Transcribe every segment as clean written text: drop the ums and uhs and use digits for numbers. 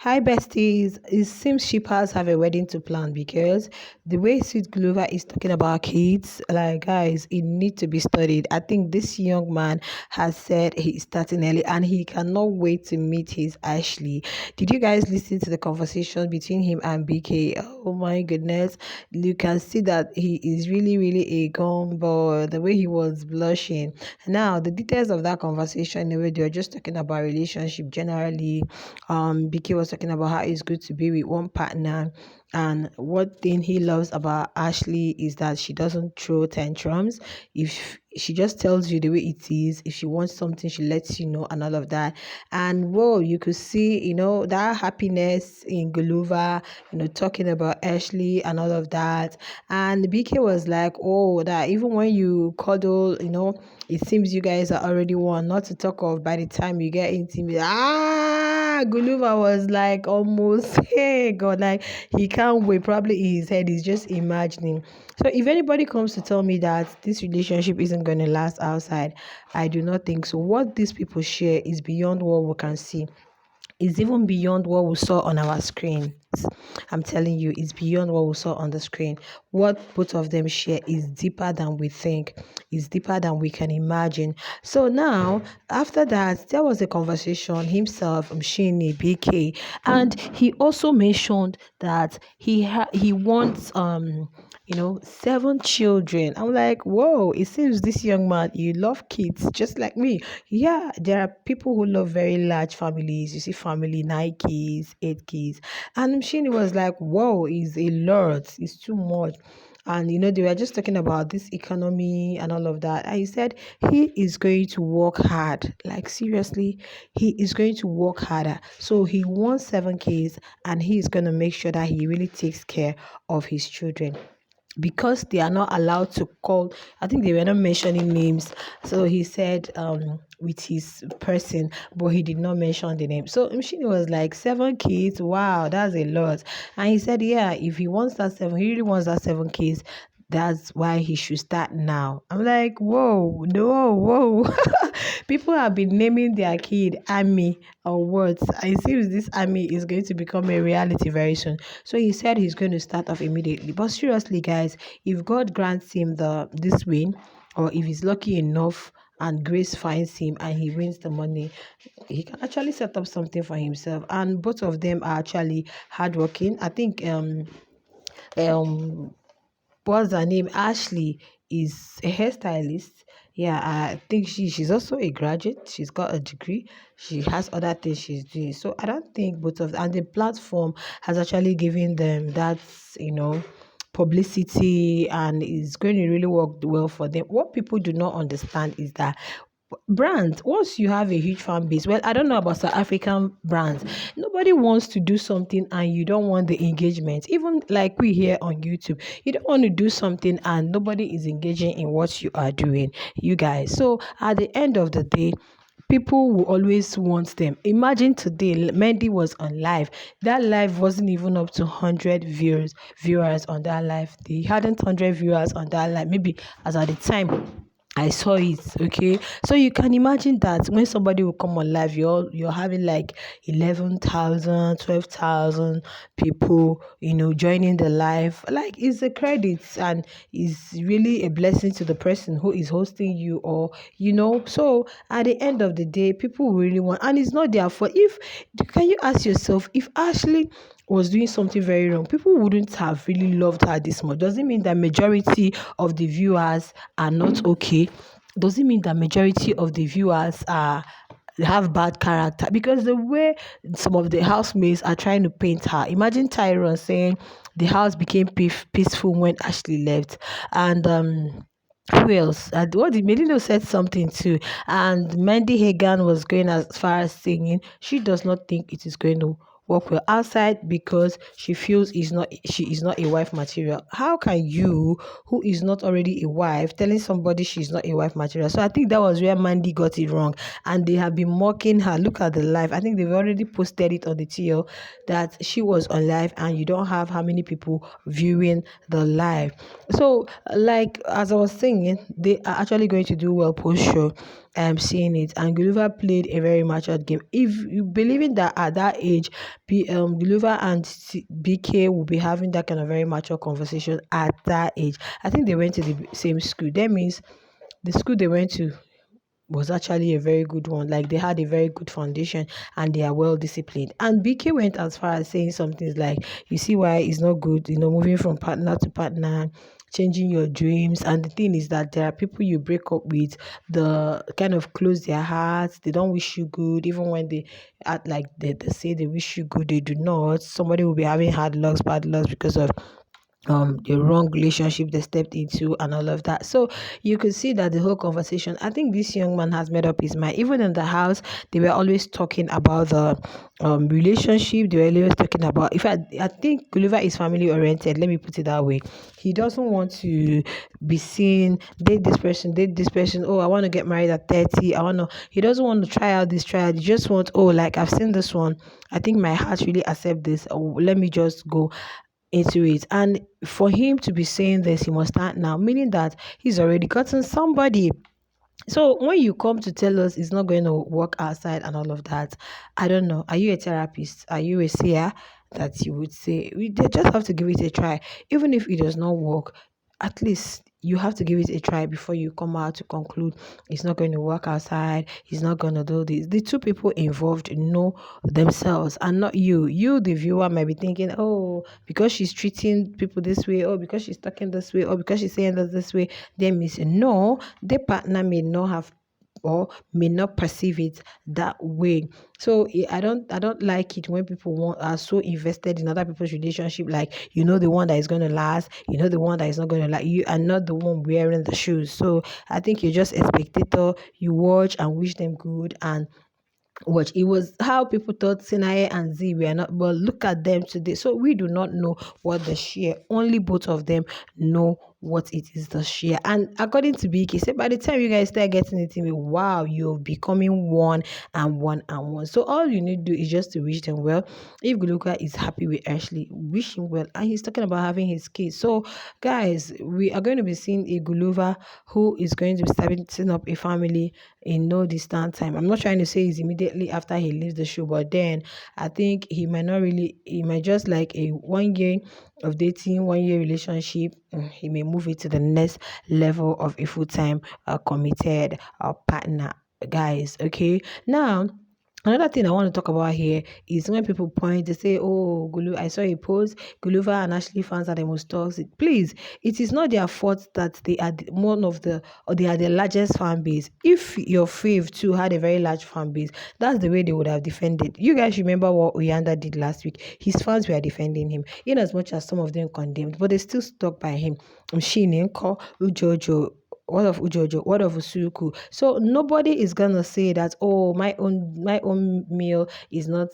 Hi besties, it seems shippers have a wedding to plan because the way Sweet Guluva is talking about kids, like guys, it needs to be studied. I think this young man has said he's starting early and he cannot wait to meet his Ashley. Did you guys listen to the conversation between him and BK? Oh my goodness, you can see that he is really a gum boy. The way he was blushing. Now the details of that conversation, the way they were just talking about relationship generally. BK was talking about how it's good to be with one partner, and what thing he loves about Ashley is that she doesn't throw tantrums. If she just tells you the way it is, if she wants something, she lets you know, and all of that. And whoa, you could see, that happiness in Guluva, talking about Ashley and all of that. And BK was like, oh, that even when you cuddle, it seems you guys are already one. Not to talk of by the time you get intimate. Guluva was like almost, hey God, like he can't wait. Probably in his head, he's just imagining. So if anybody comes to tell me that this relationship isn't going to last outside, I do not think so. What these people share is beyond what we can see. It's even beyond what we saw on our screen. I'm telling you, it's beyond what we saw on the screen. What both of them share is deeper than we think, is deeper than we can imagine. So now, after that, there was a conversation himself, Mshini, BK, and he also mentioned that he wants 7 children. I'm like, whoa, it seems this young man, you love kids just like me. Yeah, there are people who love very large families. You see family, 9 kids, 8 kids. And Shini was like, whoa, it's a lot. It's too much. And they were just talking about this economy and all of that. And he said he is going to work hard. Like seriously, he is going to work harder. So he wants 7 kids and he is going to make sure that he really takes care of his children because they are not allowed to call. I think they were not mentioning names, so he said with his person, but he did not mention the name. So Mshini was like, 7 kids, wow, that's a lot. And he said, yeah, if he wants that seven, he really wants that 7 kids. That's why he should start now. I'm like, whoa, no, whoa. People have been naming their kid Army or words. It seems this Army is going to become a reality very soon. So he said he's going to start off immediately. But seriously, guys, if God grants him this win, or if he's lucky enough and grace finds him and he wins the money, he can actually set up something for himself. And both of them are actually hardworking. I think um what's her name? Ashley is a hairstylist. Yeah, I think she's also a graduate. She's got a degree. She has other things she's doing. So I don't think both of and the platform has actually given them that, publicity, and is going to really work well for them. What people do not understand is that brands, once you have a huge fan base, well, I don't know about South African brands, nobody wants to do something and you don't want the engagement. Even like we here on YouTube, you don't want to do something and nobody is engaging in what you are doing, you guys. So at the end of the day, people will always want them. Imagine today Mendy was on live. That live wasn't even up to 100 viewers on that live. They hadn't 100 viewers on that live, maybe as at the time I saw it. Okay, so you can imagine that when somebody will come on live, you're having like 11,000, 12,000 people, joining the live. Like it's a credit and it's really a blessing to the person who is hosting you, or So at the end of the day, people really want, and it's not their fault. If can you ask yourself, if Ashley was doing something very wrong, people wouldn't have really loved her this much. Does it mean that majority of the viewers are not okay? Does it mean that majority of the viewers are have bad character? Because the way some of the housemates are trying to paint her, imagine Tyrone saying the house became peaceful when Ashley left, and who else? What did Melino said something too, and Mandy Hagan was going as far as saying she does not think it is going to work well outside because she feels she is not a wife material. How can you, who is not already a wife, telling somebody she's not a wife material? So I think that was where Mandy got it wrong, and they have been mocking her. Look at the live. I think they've already posted it on the TL that she was on live, and you don't have how many people viewing the live. So, like as I was saying, they are actually going to do well post show. I'm seeing it, and Guluva played a very matured game. If you believe in that at that age, Guluva and BK will be having that kind of very mature conversation at that age. I think they went to the same school. That means the school they went to was actually a very good one. Like they had a very good foundation and they are well disciplined. And BK went as far as saying some things like, you see why it's not good, moving from partner to partner, changing your dreams. And the thing is that there are people you break up with, the kind of close their hearts, they don't wish you good, even when they act like they say they wish you good, they do not. Somebody will be having hard lucks, bad lucks because of the wrong relationship they stepped into and all of that. So you could see that the whole conversation, I think this young man has made up his mind. Even in the house, they were always talking about the relationship. They were always talking about, if I think Gulliver is family oriented, let me put it that way. He doesn't want to be seen, date this person. Oh, I want to get married at 30. He doesn't want to try out this trial. He just wants, oh, like I've seen this one. I think my heart really accept this. Oh, let me just go into it. And for him to be saying this, he must start now, meaning that he's already gotten somebody. So when you come to tell us it's not going to work outside and all of that, I don't know. Are you a therapist? Are you a seer that you would say we they just have to give it a try, even if it does not work? At least you have to give it a try before you come out to conclude it's not going to work outside. He's not going to do this. The two people involved know themselves and not you. You, the viewer, might be thinking, oh, because she's treating people this way, or because she's talking this way, or because she's saying this way, they miss. No, their partner may not have or may not perceive it that way. So I don't like it when people are so invested in other people's relationship, like the one that is going to last, the one that is not going to like, you are not the one wearing the shoes. So I think you're just a spectator. You watch and wish them good and watch. It was how people thought Sinai and Z were not, but look at them today. So we do not know what the share. Only both of them know what it is the share. And according to BK, said by the time you guys start getting it in me, wow, you're becoming one and one and one. So all you need to do is just to wish them well. If Guluka is happy with Ashley, wish him well. And he's talking about having his kids. So guys, we are going to be seeing a Guluva who is going to be setting up a family in no distant time. I'm not trying to say it's immediately after he leaves the show, but then I think he might just like a 1 year of dating, 1 year relationship. He may move it to the next level of a full time committed partner, guys. Okay, now. Another thing I want to talk about here is when people point, they say, oh, I saw a post, Guluva and Ashley fans are the most toxic. Please, it is not their fault that they are one of the, or they are the largest fan base. If your fave too had a very large fan base, that's the way they would have defended. You guys remember what Uyanda did last week? His fans were defending him, in as much as some of them condemned, but they still stuck by him. Shinenko, Ujojo, what of Ujojo, what of Usuku? So nobody is gonna say that, oh, my own meal is not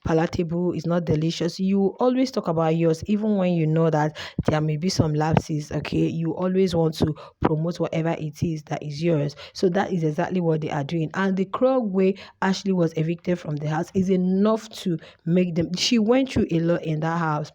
palatable, is not delicious. You always talk about yours, even when you know that there may be some lapses. Okay, you always want to promote whatever it is that is yours. So that is exactly what they are doing. And the cruel way Ashley was evicted from the house is enough to make them. She went through a lot in that house.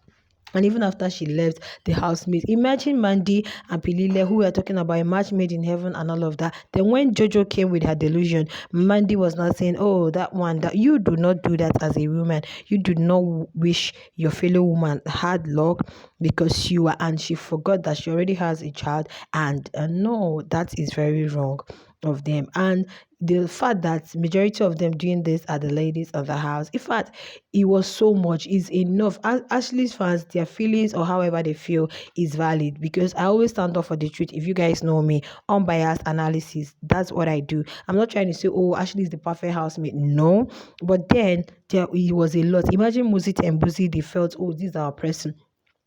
And even after she left, the housemates, imagine Mandy and Pilile, who were talking about a match made in heaven and all of that. Then when Jojo came with her delusion, Mandy was not saying, oh, that one, that you do not do that as a woman. You do not wish your fellow woman hard luck because you are, and she forgot that she already has a child. And no, that is very wrong of them. And the fact that majority of them doing this are the ladies of the house. In fact, it was so much is enough. Ashley's fans, their feelings or however they feel is valid, because I always stand up for the truth. If you guys know me, unbiased analysis, that's what I do. I'm not trying to say, oh, Ashley is the perfect housemate. No, but then it was a lot. Imagine Muzit and Buzi, they felt, oh, this is our person,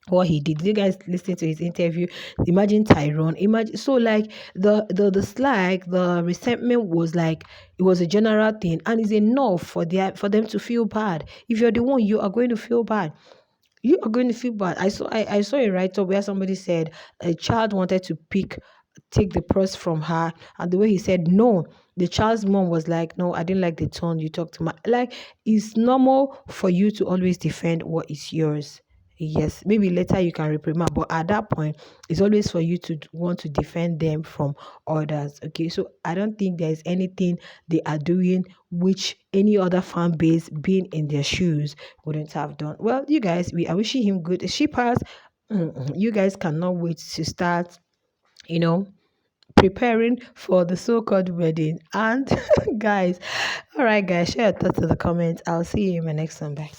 what he did. You guys listen to his interview? Imagine Tyrone. Imagine, so like the slag, the resentment was like, it was a general thing, and it's enough for them to feel bad. If you're the one, you are going to feel bad. You are going to feel bad. I saw a write-up where somebody said a child wanted to take the purse from her, and the way he said no, the child's mom was like, no, I didn't like the tone you talked to my, like, it's normal for you to always defend what is yours. yes, maybe later you can reprimand, but at that point, it's always for you to want to defend them from others. Okay, so I don't think there's anything they are doing which any other fan base being in their shoes wouldn't have done. Well, you guys, we are wishing him good. Shippers, you guys cannot wait to start, you know, preparing for the so-called wedding. And guys, all right, guys, share your thoughts in the comments. I'll see you in my next one. Bye.